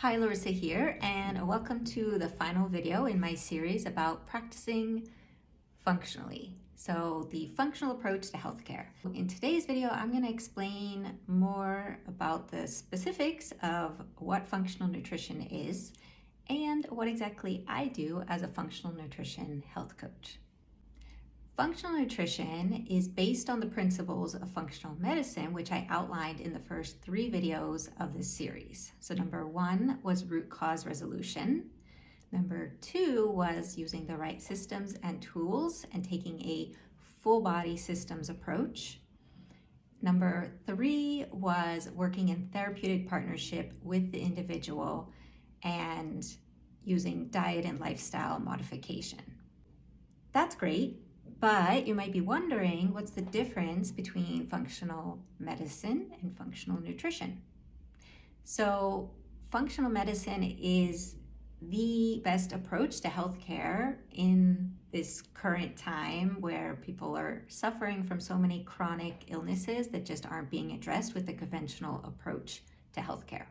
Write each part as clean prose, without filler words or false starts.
Hi, Larissa here, and welcome to the final video in my series about practicing functionally. So the functional approach to healthcare. In today's video, I'm going to explain more about the specifics of what functional nutrition is and what exactly I do as a functional nutrition health coach. Functional nutrition is based on the principles of functional medicine, which I outlined in the first 3 videos of this series. So number 1 was root cause resolution. Number 2 was using the right systems and tools and taking a full body systems approach. Number 3 was working in therapeutic partnership with the individual and using diet and lifestyle modification. That's great. But you might be wondering, what's the difference between functional medicine and functional nutrition? So functional medicine is the best approach to healthcare in this current time where people are suffering from so many chronic illnesses that just aren't being addressed with the conventional approach to healthcare.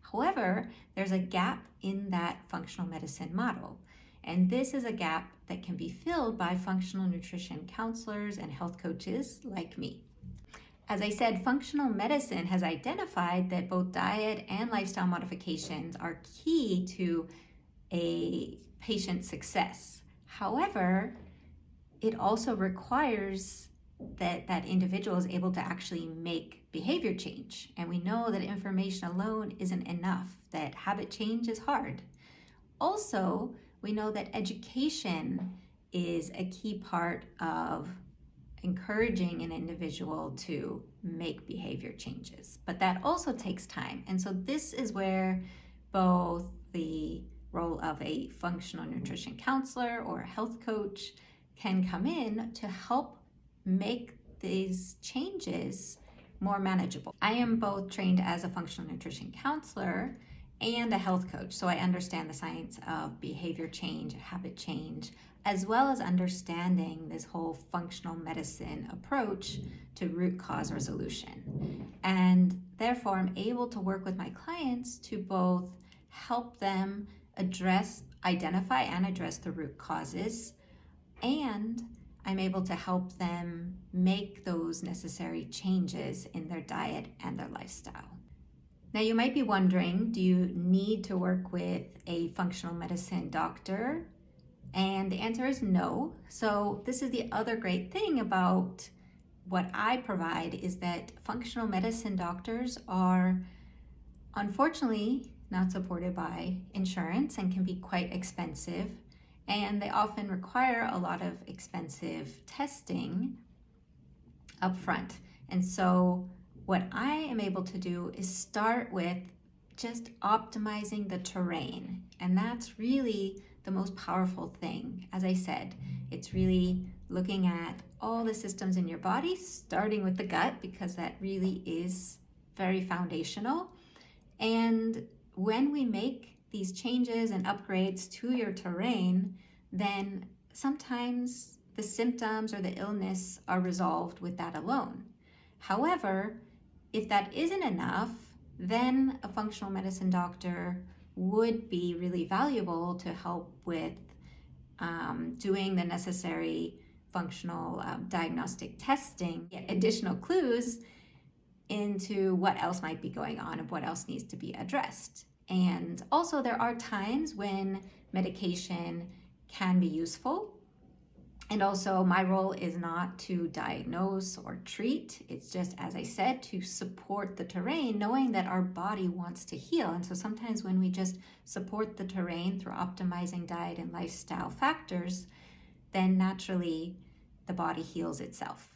However, there's a gap in that functional medicine model. And this is a gap that can be filled by functional nutrition counselors and health coaches like me. As I said, functional medicine has identified that both diet and lifestyle modifications are key to a patient's success. However, it also requires that individual is able to actually make behavior change. And we know that information alone isn't enough, that habit change is hard. Also, we know that education is a key part of encouraging an individual to make behavior changes, but that also takes time. And so this is where both the role of a functional nutrition counselor or a health coach can come in to help make these changes more manageable. I am both trained as a functional nutrition counselor and a health coach, so I understand the science of behavior change, habit change, as well as understanding this whole functional medicine approach to root cause resolution. And therefore, I'm able to work with my clients to both help them identify and address the root causes, and I'm able to help them make those necessary changes in their diet and their lifestyle. Now you might be wondering, do you need to work with a functional medicine doctor? And the answer is no. So this is the other great thing about what I provide, is that functional medicine doctors are unfortunately not supported by insurance and can be quite expensive. And they often require a lot of expensive testing up front. And so what I am able to do is start with just optimizing the terrain. And that's really the most powerful thing. As I said, it's really looking at all the systems in your body, starting with the gut, because that really is very foundational. And when we make these changes and upgrades to your terrain, then sometimes the symptoms or the illness are resolved with that alone. However, if that isn't enough, then a functional medicine doctor would be really valuable to help with doing the necessary functional diagnostic testing, get additional clues into what else might be going on and what else needs to be addressed. And also there are times when medication can be useful. And also my role is not to diagnose or treat. It's just, as I said, to support the terrain, knowing that our body wants to heal. And so sometimes when we just support the terrain through optimizing diet and lifestyle factors, then naturally the body heals itself.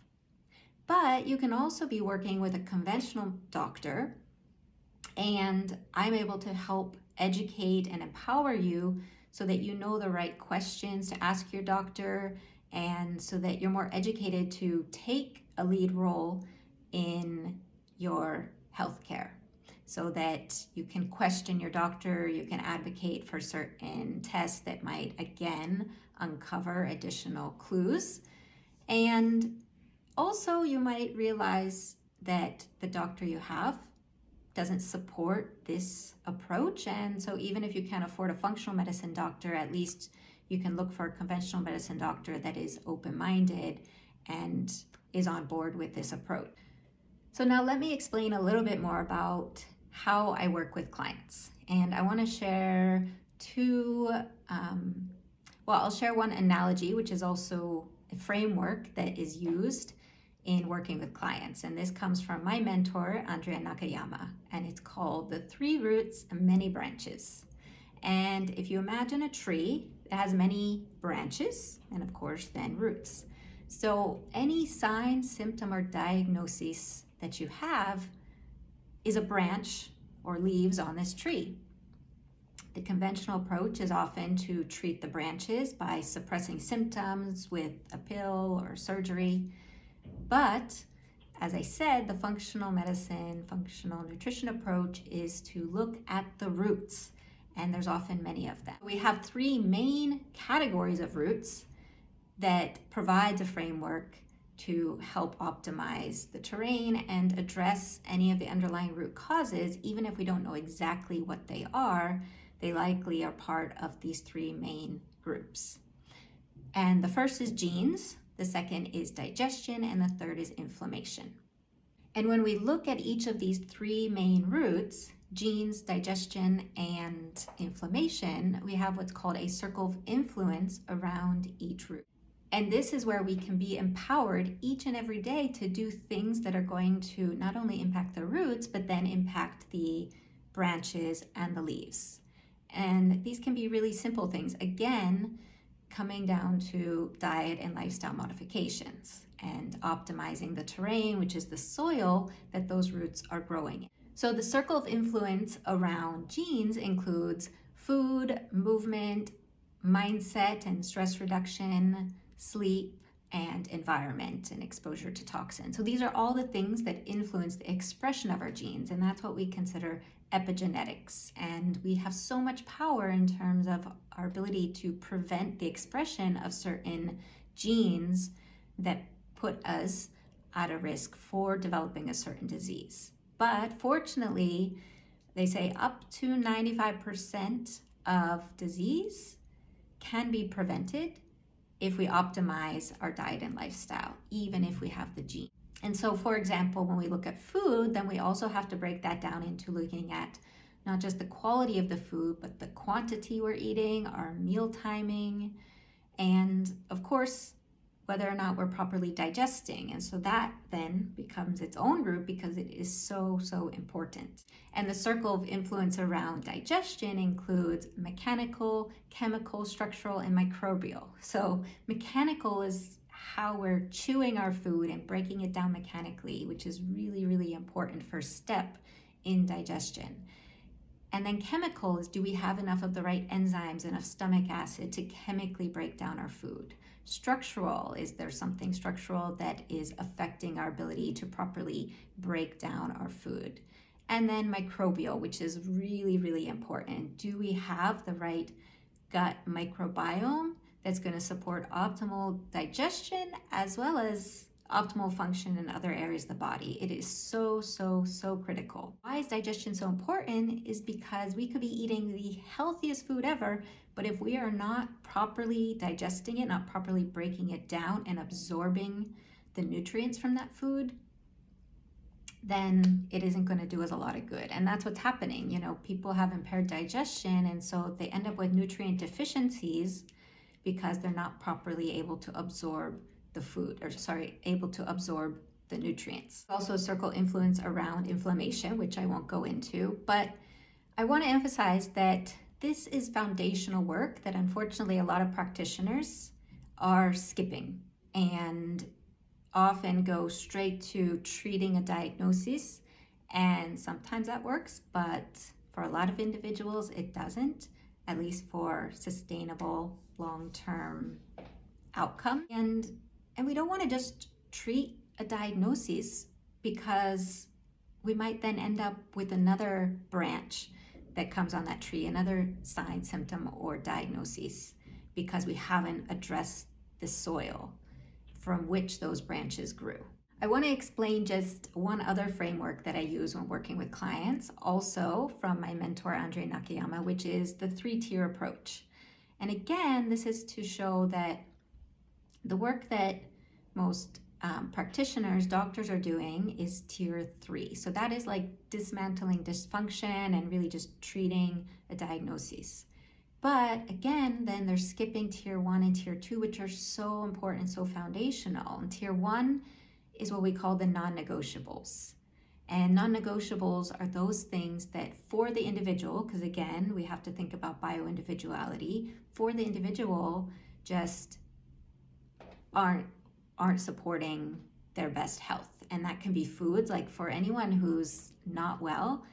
But you can also be working with a conventional doctor, and I'm able to help educate and empower you so that you know the right questions to ask your doctor, and so that you're more educated to take a lead role in your healthcare, so that you can question your doctor, you can advocate for certain tests that might, again, uncover additional clues. And also you might realize that the doctor you have doesn't support this approach. And so even if you can't afford a functional medicine doctor, at least you can look for a conventional medicine doctor that is open-minded and is on board with this approach. So now let me explain a little bit more about how I work with clients. And I want to share I'll share one analogy, which is also a framework that is used in working with clients. And this comes from my mentor, Andrea Nakayama, and it's called the 3 roots and many branches. And if you imagine a tree, it has many branches and of course then roots. So any sign, symptom, or diagnosis that you have is a branch or leaves on this tree. The conventional approach is often to treat the branches by suppressing symptoms with a pill or surgery. But as I said, the functional medicine, functional nutrition approach is to look at the roots, and there's often many of them. We have 3 main categories of roots that provides a framework to help optimize the terrain and address any of the underlying root causes. Even if we don't know exactly what they are, they likely are part of these 3 main groups. And the first is genes, the second is digestion, and the third is inflammation. And when we look at each of these 3 main roots, genes, digestion, and inflammation, we have what's called a circle of influence around each root. And this is where we can be empowered each and every day to do things that are going to not only impact the roots, but then impact the branches and the leaves. And these can be really simple things, again, coming down to diet and lifestyle modifications and optimizing the terrain, which is the soil that those roots are growing in. So the circle of influence around genes includes food, movement, mindset and stress reduction, sleep, and environment and exposure to toxins. So these are all the things that influence the expression of our genes, and that's what we consider epigenetics. And we have so much power in terms of our ability to prevent the expression of certain genes that put us at a risk for developing a certain disease. But fortunately, they say up to 95% of disease can be prevented if we optimize our diet and lifestyle, even if we have the gene. And so, for example, when we look at food, then we also have to break that down into looking at not just the quality of the food, but the quantity we're eating, our meal timing, and of course, whether or not we're properly digesting. And so that then becomes its own group because it is so, so important. And the circle of influence around digestion includes mechanical, chemical, structural, and microbial. So mechanical is how we're chewing our food and breaking it down mechanically, which is really, really important first step in digestion. And then chemical is, do we have enough of the right enzymes, enough stomach acid to chemically break down our food? Structural, is there something structural that is affecting our ability to properly break down our food? And then microbial, which is really, really important. Do we have the right gut microbiome that's going to support optimal digestion as well as optimal function in other areas of the body? It is so, so, so critical. Why is digestion so important is because we could be eating the healthiest food ever, but if we are not properly digesting it, not properly breaking it down and absorbing the nutrients from that food, then it isn't going to do us a lot of good. And that's what's happening. You know, people have impaired digestion, and so they end up with nutrient deficiencies because they're not properly able to absorb the food, able to absorb the nutrients. Also a circle influence around inflammation, which I won't go into, but I want to emphasize that this is foundational work that unfortunately a lot of practitioners are skipping and often go straight to treating a diagnosis. And sometimes that works, but for a lot of individuals, it doesn't, at least for sustainable long-term outcome. And we don't want to just treat a diagnosis because we might then end up with another branch that comes on that tree, another sign, symptom, or diagnosis, because we haven't addressed the soil from which those branches grew. I want to explain just one other framework that I use when working with clients, also from my mentor, Andre Nakayama, which is the 3-tier approach. And again, this is to show that the work that most practitioners, doctors are doing is tier 3. So that is like dismantling dysfunction and really just treating a diagnosis. But again, then they're skipping tier 1 and tier 2, which are so important, so foundational. And tier 1 is what we call the non-negotiables. And non-negotiables are those things that for the individual, because again, we have to think about bio-individuality, for the individual just aren't supporting their best health. And that can be foods, like for anyone who's not well,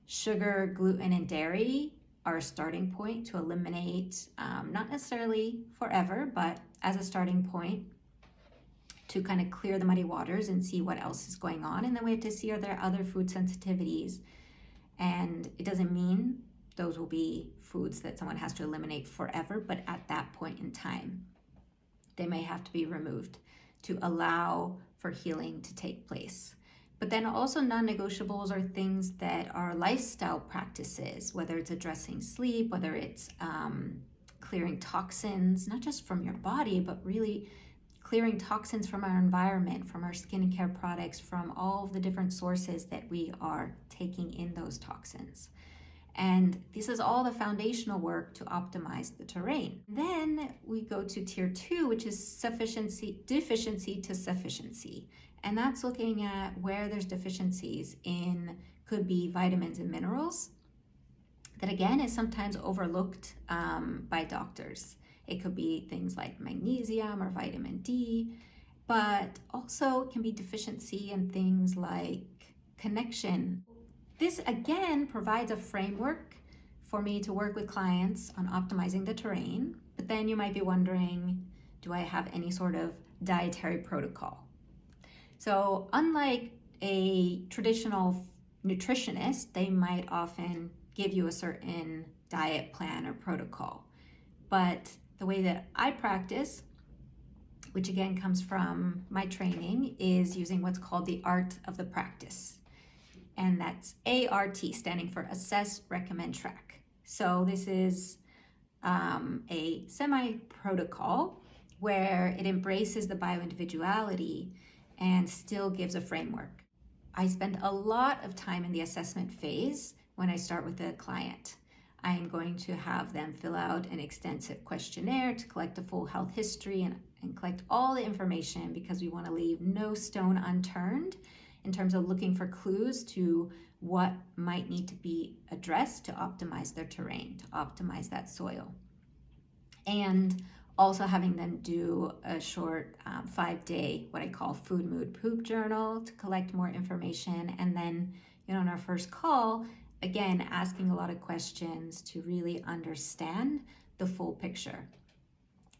sugar, gluten, and dairy are a starting point to eliminate, not necessarily forever, but as a starting point to kind of clear the muddy waters and see what else is going on. And then we have to see, are there other food sensitivities? And it doesn't mean those will be foods that someone has to eliminate forever, but at that point in time, they may have to be removed to allow for healing to take place. But then also non-negotiables are things that are lifestyle practices, whether it's addressing sleep, whether it's clearing toxins, not just from your body, but really clearing toxins from our environment, from our skincare products, from all of the different sources that we are taking in those toxins. And this is all the foundational work to optimize the terrain. Then we go to tier 2, which is deficiency to sufficiency. And that's looking at where there's deficiencies in, could be vitamins and minerals, that again is sometimes overlooked by doctors. It could be things like magnesium or vitamin D, but also it can be deficiency in things like connection. This again provides a framework for me to work with clients on optimizing the terrain, but then you might be wondering, do I have any sort of dietary protocol? So unlike a traditional nutritionist, they might often give you a certain diet plan or protocol. But the way that I practice, which again comes from my training, is using what's called the art of the practice. And that's ART, standing for Assess, Recommend, Track. So this is a semi-protocol where it embraces the bio-individuality and still gives a framework. I spend a lot of time in the assessment phase when I start with a client. I am going to have them fill out an extensive questionnaire to collect a full health history and collect all the information, because we want to leave no stone unturned in terms of looking for clues to what might need to be addressed to optimize their terrain, to optimize that soil. And also having them do a short 5-day, what I call food, mood, poop journal to collect more information. And then, on our first call, again, asking a lot of questions to really understand the full picture.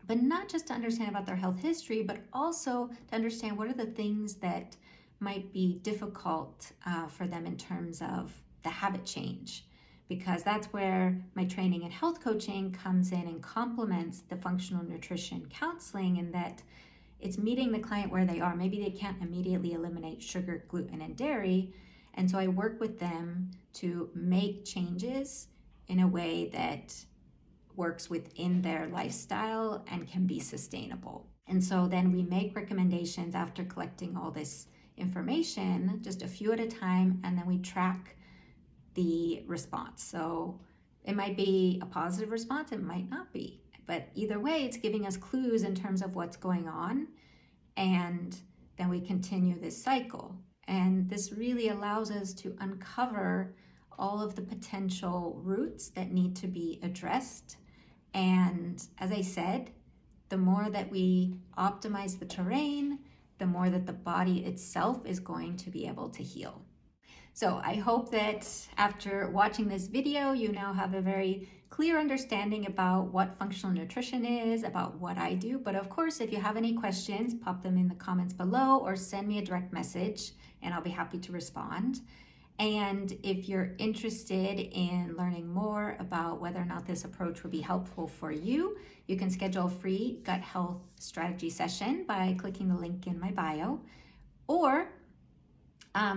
But not just to understand about their health history, but also to understand what are the things that might be difficult for them in terms of the habit change, because that's where my training in health coaching comes in and complements the functional nutrition counseling, in that it's meeting the client where they are. Maybe they can't immediately eliminate sugar, gluten, and dairy, and so I work with them to make changes in a way that works within their lifestyle and can be sustainable. And so then we make recommendations after collecting all this information, just a few at a time, and then we track the response. So it might be a positive response, it might not be, but either way, it's giving us clues in terms of what's going on, and then we continue this cycle. And this really allows us to uncover all of the potential roots that need to be addressed. And as I said, the more that we optimize the terrain, the more that the body itself is going to be able to heal. So I hope that after watching this video, you now have a very clear understanding about what functional nutrition is, about what I do. But of course, if you have any questions, pop them in the comments below or send me a direct message and I'll be happy to respond. And if you're interested in learning more about whether or not this approach would be helpful for you, you can schedule a free gut health strategy session by clicking the link in my bio. or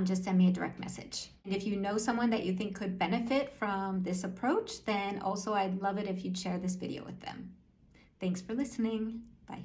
just send me a direct message. And if you know someone that you think could benefit from this approach, then also I'd love it if you'd share this video with them. Thanks for listening. Bye.